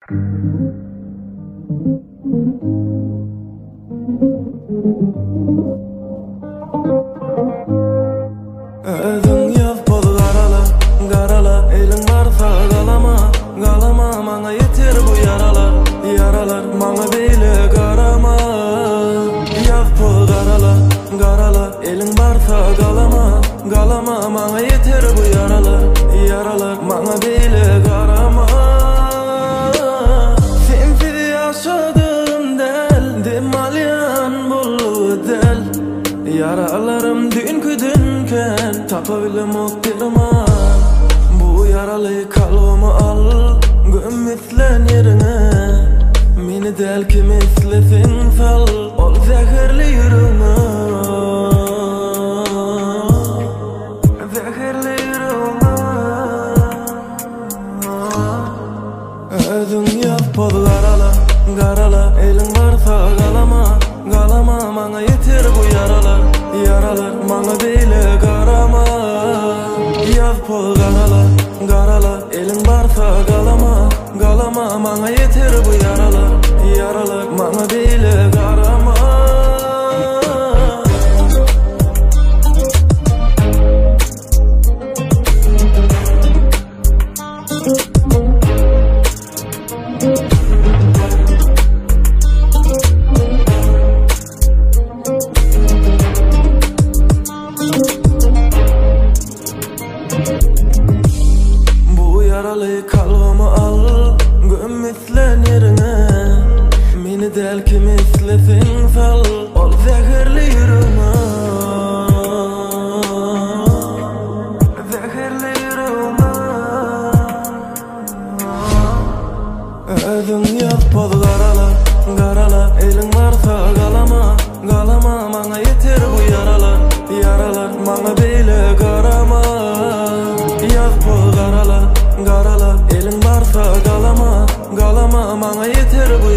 Özüň ýazyp garala, garala, eliň barsa galama, galama, maňa ýeter bu yaralar, yaralar, maňa beýle garama. Ýazyp garala, garala, eliň barsa galama, galama, maňa ýeter bu yaralar, yaralar, maňa beýle garama. Sensiz ýaşadym del, demalýan boldy del. Yaralarım dünkü dünken tapabilem oktirman. Bu yaralı kalbimi al, gömüslen yerine. Meni del kim eslesin sal, ol zehirli yürüme. Zehirli yürüme. Özüň ýazyp garala, garala, eliň barsa galama, galama, maňa ýeter bu yaralar, yaralar, maňa beýle garama. Ýazyp garala, garala, eliň barsa galama, galama, maňa ýeter bu yaralar, yaralar, maňa beýle garama. Yaralı kalbimi al, gömüslen yerine. Meni del kim eslesin sal, ol zehirli yürüme. Zehirli yürüme. Özüň ýazyp garala, garala, eliň barsa galama, galama, maňa ýeter bu yaralar, yaralar, maňa beýle garama. Ýazyp garala, garala, eliň barsa galama, galama, maňa ýeter bu